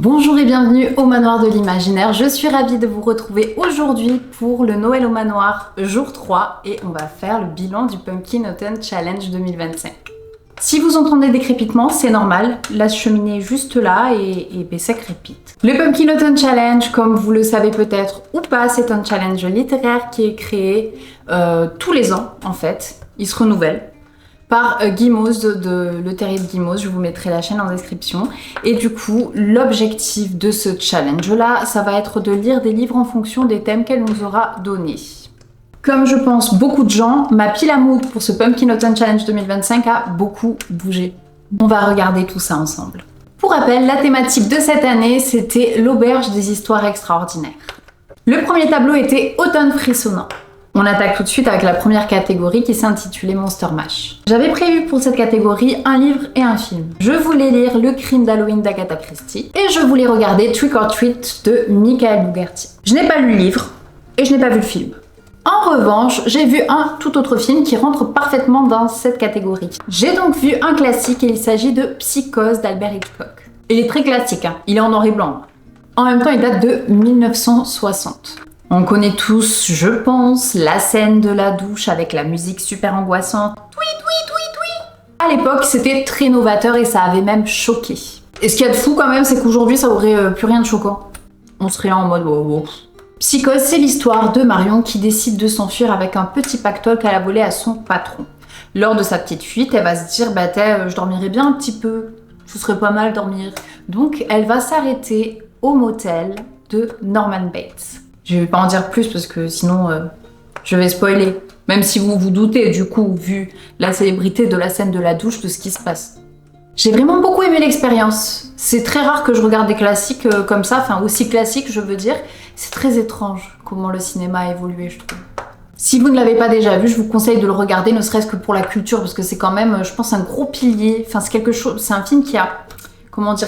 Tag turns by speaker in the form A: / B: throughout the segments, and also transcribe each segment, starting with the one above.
A: Bonjour et bienvenue au Manoir de l'Imaginaire. Je suis ravie de vous retrouver aujourd'hui pour le Noël au Manoir jour 3 et on va faire le bilan du Pumpkin Autumn Challenge 2025. Si vous entendez des crépitements, c'est normal, la cheminée est juste là et ça crépite. Le Pumpkin Autumn Challenge, comme vous le savez peut-être ou pas, c'est un challenge littéraire qui est créé tous les ans en fait. Il se renouvelle par Guimauze de Le Terrier de Guimauze, je vous mettrai la chaîne en description. Et du coup, l'objectif de ce challenge-là, ça va être de lire des livres en fonction des thèmes qu'elle nous aura donnés. Comme je pense beaucoup de gens, ma pile à mood pour ce Pumpkin Autumn Challenge 2025 a beaucoup bougé. On va regarder tout ça ensemble. Pour rappel, la thématique de cette année, c'était l'auberge des histoires extraordinaires. Le premier tableau était Automne frissonnant. On attaque tout de suite avec la première catégorie qui s'intitulait Monster Mash. J'avais prévu pour cette catégorie un livre et un film. Je voulais lire Le crime d'Halloween d'Agatha Christie et je voulais regarder Trick or Treat de Michael Bugatti. Je n'ai pas lu le livre et je n'ai pas vu le film. En revanche, j'ai vu un tout autre film qui rentre parfaitement dans cette catégorie. J'ai donc vu un classique et il s'agit de Psychose d'Albert Hitchcock. Il est très classique, hein. Il est en noir et blanc. En même temps, il date de 1960. On connaît tous, je pense, la scène de la douche avec la musique super angoissante. À l'époque, c'était très novateur et ça avait même choqué. Et ce qu'il y a de fou quand même, c'est qu'aujourd'hui, ça aurait plus rien de choquant. On serait là en mode oh. Psychose, c'est l'histoire de Marion qui décide de s'enfuir avec un petit pactole qu'elle a volé à son patron. Lors de sa petite fuite, elle va se dire je dormirais bien un petit peu, ce serait pas mal dormir. Donc, elle va s'arrêter au motel de Norman Bates. Je vais pas en dire plus parce que sinon je vais spoiler. Même si vous vous doutez du coup, vu la célébrité de la scène de la douche, de ce qui se passe. J'ai vraiment beaucoup aimé l'expérience. C'est très rare que je regarde des classiques comme ça, enfin aussi classiques je veux dire. C'est très étrange comment le cinéma a évolué je trouve. Si vous ne l'avez pas déjà vu, je vous conseille de le regarder, ne serait-ce que pour la culture, parce que c'est quand même, je pense, un gros pilier. Enfin c'est quelque chose, c'est un film qui a,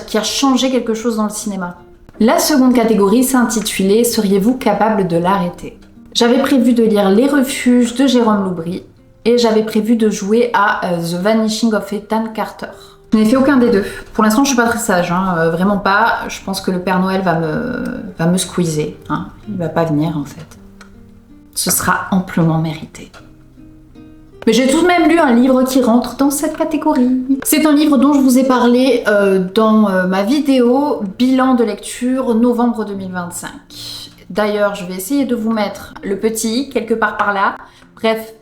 A: qui a changé quelque chose dans le cinéma. La seconde catégorie s'intitulait « Seriez-vous capable de l'arrêter ?» J'avais prévu de lire Les Refuges de Jérôme Loubry et j'avais prévu de jouer à The Vanishing of Ethan Carter. Je n'ai fait aucun des deux. Pour l'instant, je suis pas très sage, vraiment pas. Je pense que le Père Noël va me squeezer. Il va pas venir en fait. Ce sera amplement mérité. Mais j'ai tout de même lu un livre qui rentre dans cette catégorie. C'est un livre dont je vous ai parlé dans ma vidéo bilan de lecture novembre 2025. D'ailleurs, je vais essayer de vous mettre le petit quelque part par là. Bref,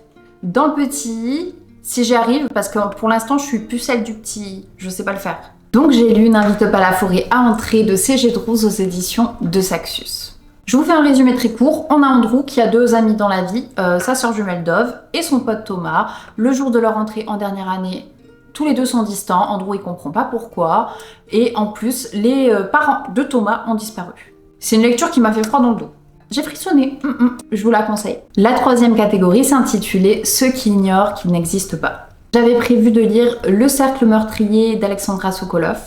A: dans le petit, si j'y arrive, parce que pour l'instant, je suis plus celle du petit, je sais pas le faire. Donc j'ai lu N'invite pas la forêt à entrer de C.G. Drous aux éditions de Saxus. Je vous fais un résumé très court. On a Andrew qui a deux amis dans la vie, sa sœur jumelle Dove et son pote Thomas. Le jour de leur entrée en dernière année, tous les deux sont distants. Andrew il comprend pas pourquoi. Et en plus, les parents de Thomas ont disparu. C'est une lecture qui m'a fait froid dans le dos. J'ai frissonné, je vous la conseille. La troisième catégorie s'intitulait Ceux qui ignorent qu'il n'existe pas. J'avais prévu de lire Le cercle meurtrier d'Alexandra Sokolov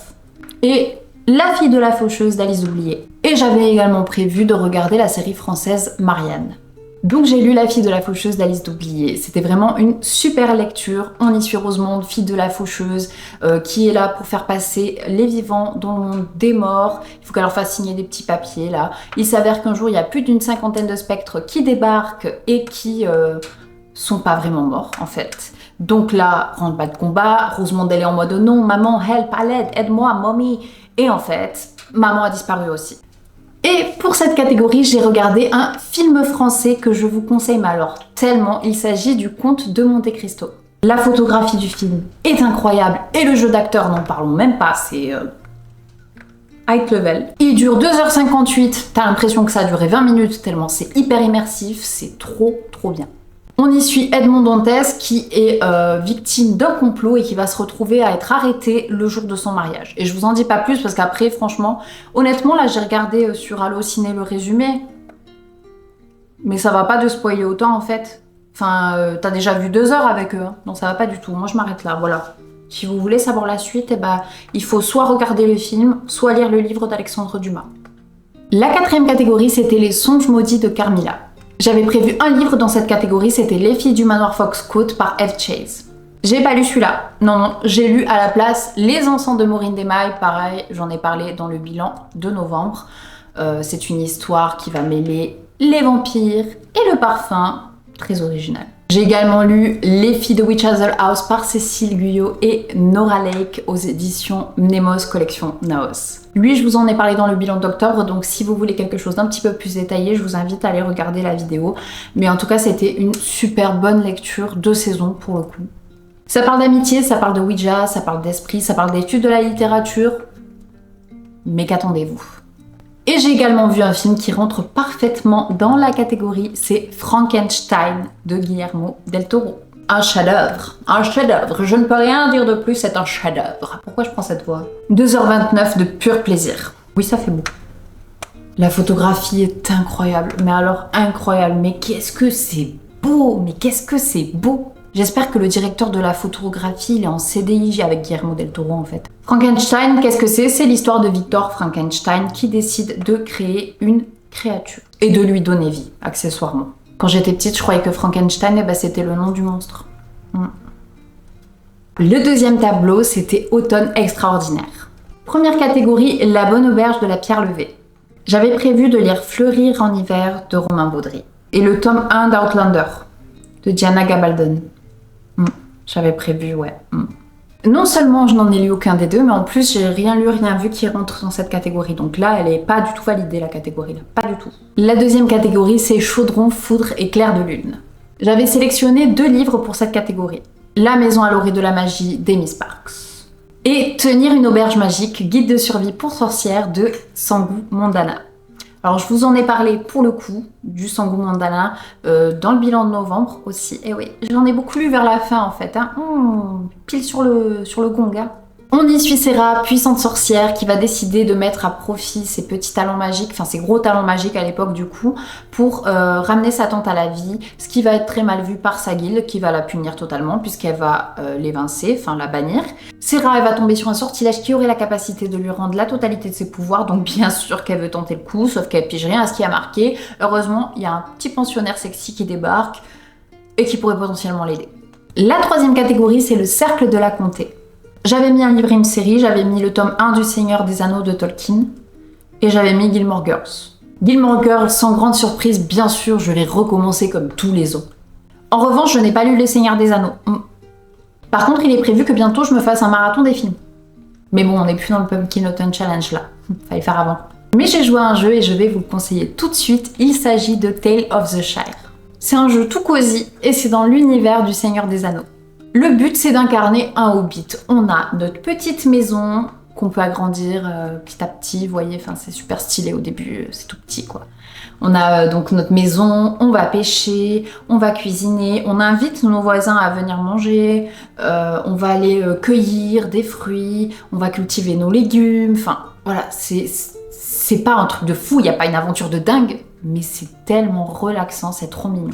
A: et La fille de la faucheuse d'Alice Doublié. Et j'avais également prévu de regarder la série française Marianne. Donc j'ai lu La fille de la faucheuse d'Alice Doublié. C'était vraiment une super lecture. On y suit Rosemonde, fille de la faucheuse, qui est là pour faire passer les vivants dans le monde des morts. Il faut qu'elle leur fasse signer des petits papiers là. Il s'avère qu'un jour il y a plus d'une cinquantaine de spectres qui débarquent et qui sont pas vraiment morts en fait. Donc là, rentre-bas de combat, Rosemonde elle est en mode non, maman, help, à l'aide, aide-moi, mommy. Et en fait, maman a disparu aussi. Et pour cette catégorie, j'ai regardé un film français que je vous conseille, mais alors tellement, il s'agit du Comte de Monte Cristo. La photographie du film est incroyable et le jeu d'acteur, n'en parlons même pas, c'est high level. Il dure 2h58, t'as l'impression que ça a duré 20 minutes tellement c'est hyper immersif, c'est trop bien. On y suit Edmond Dantès qui est victime d'un complot et qui va se retrouver à être arrêté le jour de son mariage. Et je vous en dis pas plus parce qu'après, franchement, honnêtement, là j'ai regardé sur Allociné le résumé, mais ça va pas de spoiler autant en fait. Enfin, t'as déjà vu 2 heures avec eux, donc ça va pas du tout. Moi je m'arrête là, voilà. Si vous voulez savoir la suite, il faut soit regarder le film, soit lire le livre d'Alexandre Dumas. La quatrième catégorie, c'était Les songes maudits de Carmilla. J'avais prévu un livre dans cette catégorie, c'était Les filles du manoir Foxcote par F. Chase. J'ai pas lu celui-là. Non, j'ai lu à la place Les Encens de Maureen Desmailles. Pareil, j'en ai parlé dans le bilan de novembre. C'est une histoire qui va mêler les vampires et le parfum. Très original. J'ai également lu Les filles de Witch Hazel House par Cécile Guyot et Nora Lake aux éditions Mnemos Collection Naos. Lui, je vous en ai parlé dans le bilan d'octobre, donc si vous voulez quelque chose d'un petit peu plus détaillé, je vous invite à aller regarder la vidéo. Mais en tout cas, c'était une super bonne lecture de saison pour le coup. Ça parle d'amitié, ça parle de Ouija, ça parle d'esprit, ça parle d'études de la littérature. Mais qu'attendez-vous? Et j'ai également vu un film qui rentre parfaitement dans la catégorie, c'est Frankenstein de Guillermo del Toro. Un chef-d'œuvre, je ne peux rien dire de plus, c'est un chef-d'œuvre. Pourquoi je prends cette voix? 2h29 de pur plaisir. Oui, ça fait beau. La photographie est incroyable, mais alors incroyable, mais qu'est-ce que c'est beau, mais qu'est-ce que c'est beau. J'espère que le directeur de la photographie, il est en CDI avec Guillermo del Toro en fait. Frankenstein, qu'est-ce que c'est? C'est l'histoire de Victor Frankenstein qui décide de créer une créature et de lui donner vie, accessoirement. Quand j'étais petite, je croyais que Frankenstein, c'était le nom du monstre. Le deuxième tableau, c'était Automne extraordinaire. Première catégorie, La bonne auberge de la pierre levée. J'avais prévu de lire Fleurir en hiver de Romain Baudry et le tome 1 d'Outlander de Diana Gabaldon. J'avais prévu, ouais. Non seulement je n'en ai lu aucun des deux, mais en plus j'ai rien lu, rien vu qui rentre dans cette catégorie. Donc là, elle est pas du tout validée, la catégorie là, pas du tout. La deuxième catégorie, c'est Chaudron, foudre et clair de lune. J'avais sélectionné 2 livres pour cette catégorie. La maison à l'orée de la magie d'Amy Sparks et Tenir une auberge magique, guide de survie pour sorcières de Sangu Mondana. Alors je vous en ai parlé pour le coup du Sangu Mondana dans le bilan de novembre aussi. Et oui, j'en ai beaucoup lu vers la fin en fait. Pile sur le gong. On y suit Serra, puissante sorcière, qui va décider de mettre à profit ses petits talents magiques, enfin ses gros talents magiques à l'époque du coup, pour ramener sa tante à la vie, ce qui va être très mal vu par sa guilde, qui va la punir totalement, puisqu'elle va l'évincer, enfin la bannir. Serra, elle va tomber sur un sortilège qui aurait la capacité de lui rendre la totalité de ses pouvoirs, donc bien sûr qu'elle veut tenter le coup, sauf qu'elle pige rien à ce qui a marqué. Heureusement, il y a un petit pensionnaire sexy qui débarque, et qui pourrait potentiellement l'aider. La troisième catégorie, c'est le cercle de la comté. J'avais mis un livre et une série, j'avais mis le tome 1 du Seigneur des Anneaux de Tolkien et j'avais mis Gilmore Girls. Gilmore Girls, sans grande surprise, bien sûr, je l'ai recommencé comme tous les autres. En revanche, je n'ai pas lu Les Seigneurs des Anneaux. Par contre, il est prévu que bientôt je me fasse un marathon des films. Mais bon, on n'est plus dans le Pumpkin Autumn Challenge là, fallait faire avant. Mais j'ai joué à un jeu et je vais vous le conseiller tout de suite, il s'agit de Tale of the Shire. C'est un jeu tout cosy et c'est dans l'univers du Seigneur des Anneaux. Le but, c'est d'incarner un hobbit. On a notre petite maison qu'on peut agrandir petit à petit, vous voyez, enfin c'est super stylé au début, c'est tout petit quoi. On a donc notre maison, on va pêcher, on va cuisiner, on invite nos voisins à venir manger, on va aller cueillir des fruits, on va cultiver nos légumes, enfin voilà, c'est pas un truc de fou, il n'y a pas une aventure de dingue, mais c'est tellement relaxant, c'est trop mignon.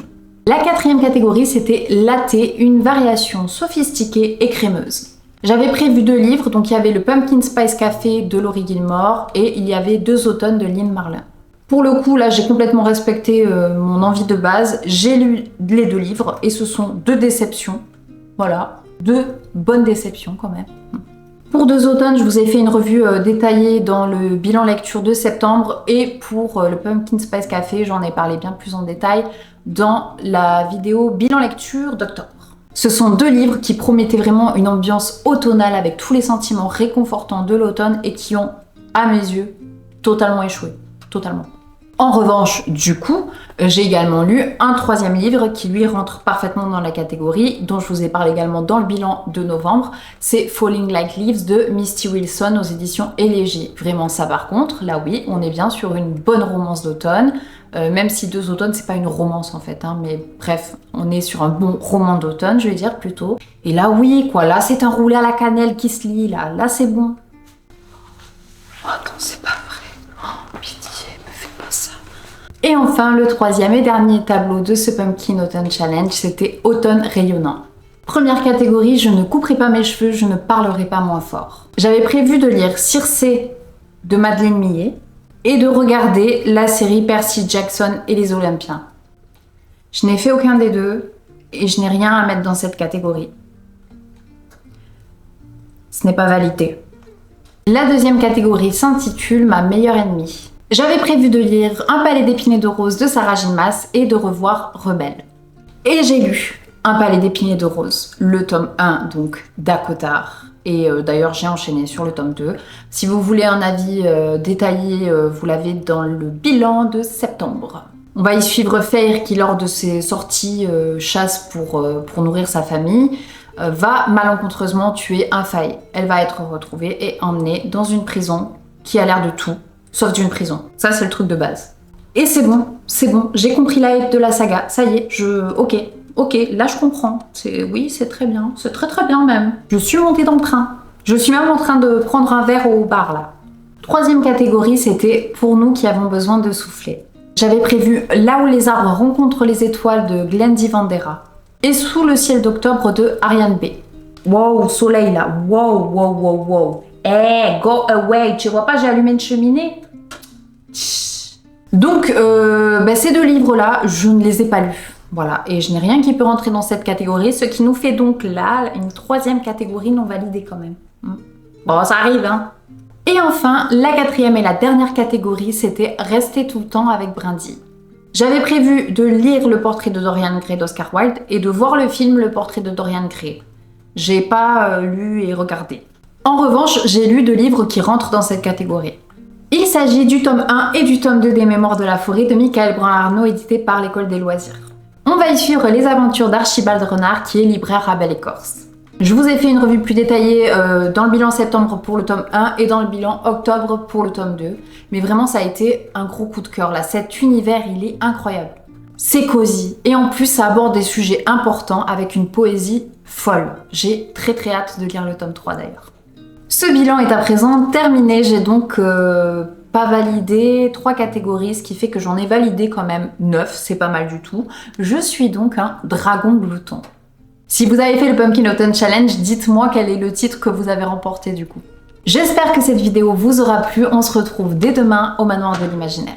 A: La quatrième catégorie, c'était Latte, une variation sophistiquée et crémeuse. J'avais prévu 2 livres, donc il y avait le Pumpkin Spice Café de Laurie Gilmore et il y avait 2 automnes de Lynn Marlin. Pour le coup, là, j'ai complètement respecté mon envie de base. J'ai lu les 2 livres et ce sont 2 déceptions. Voilà, 2 bonnes déceptions quand même. Pour 2 automnes, je vous ai fait une revue détaillée dans le bilan lecture de septembre et pour le Pumpkin Spice Café, j'en ai parlé bien plus en détail dans la vidéo bilan lecture d'octobre. Ce sont 2 livres qui promettaient vraiment une ambiance automnale avec tous les sentiments réconfortants de l'automne et qui ont, à mes yeux, totalement échoué. Totalement. En revanche, du coup, j'ai également lu un 3e livre qui lui rentre parfaitement dans la catégorie, dont je vous ai parlé également dans le bilan de novembre. C'est Falling Like Leaves de Misty Wilson aux éditions Élégie. Vraiment ça par contre, là oui, on est bien sur une bonne romance d'automne, même si 2 automnes c'est pas une romance en fait, mais bref, on est sur un bon roman d'automne, je vais dire plutôt. Et là oui, quoi, là c'est un roulé à la cannelle qui se lit, là c'est bon. Oh non, c'est pas vrai. Oh, pitié, me fais pas ça. Et enfin, le 3e et dernier tableau de ce Pumpkin Autumn Challenge, c'était Automne rayonnant. Première catégorie, je ne couperai pas mes cheveux, je ne parlerai pas moins fort. J'avais prévu de lire Circé de Madeleine Millet et de regarder la série Percy Jackson et les Olympiens. Je n'ai fait aucun des 2 et je n'ai rien à mettre dans cette catégorie. Ce n'est pas validé. La deuxième catégorie s'intitule Ma meilleure ennemie. J'avais prévu de lire Un palais d'épines et de roses de Sarah J. Maas et de revoir Rebelle. Et j'ai lu Un palais d'épines et de roses, le tome 1 donc d'Acotar. Et d'ailleurs j'ai enchaîné sur le tome 2. Si vous voulez un avis détaillé, vous l'avez dans le bilan de septembre. On va y suivre Feyre qui lors de ses sorties chasse pour nourrir sa famille, va malencontreusement tuer un Fae. Elle va être retrouvée et emmenée dans une prison qui a l'air de tout, sauf d'une prison. Ça c'est le truc de base. Et c'est bon, j'ai compris la hype de la saga, ça y est, ok, là je comprends. Oui, c'est très bien, c'est très bien même. Je suis montée dans le train. Je suis même en train de prendre un verre au bar là. Troisième catégorie, c'était Pour nous qui avons besoin de souffler. J'avais prévu Là où les arbres rencontrent les étoiles de Glendy Vandera et Sous le ciel d'octobre de Ariane B. Wow, soleil là, wow. Hey, go away, tu vois pas, j'ai allumé une cheminée. Donc, ces deux livres-là, je ne les ai pas lus. Voilà, et je n'ai rien qui peut rentrer dans cette catégorie, ce qui nous fait donc là une troisième catégorie non validée quand même. Bon, ça arrive, hein. Et enfin, la quatrième et la dernière catégorie, c'était Rester tout le temps avec Brindy. J'avais prévu de lire Le portrait de Dorian Gray d'Oscar Wilde et de voir le film Le portrait de Dorian Gray. J'ai pas lu et regardé. En revanche, j'ai lu deux livres qui rentrent dans cette catégorie. Il s'agit du tome 1 et du tome 2 des Mémoires de la forêt de Michael Brun-Arnaud, édité par l'École des loisirs. On va y suivre les aventures d'Archibald Renard, qui est libraire à Belle-Écorce. Je vous ai fait une revue plus détaillée dans le bilan septembre pour le tome 1 et dans le bilan octobre pour le tome 2. Mais vraiment, ça a été un gros coup de cœur. Là, cet univers, il est incroyable. C'est cosy et en plus, ça aborde des sujets importants avec une poésie folle. J'ai très hâte de lire le tome 3 d'ailleurs. Ce bilan est à présent terminé. J'ai donc pas validé 3 catégories, ce qui fait que j'en ai validé quand même 9. C'est pas mal du tout. Je suis donc un dragon glouton. Si vous avez fait le Pumpkin Autumn Challenge, dites-moi quel est le titre que vous avez remporté du coup. J'espère que cette vidéo vous aura plu. On se retrouve dès demain au Manoir de l'Imaginaire.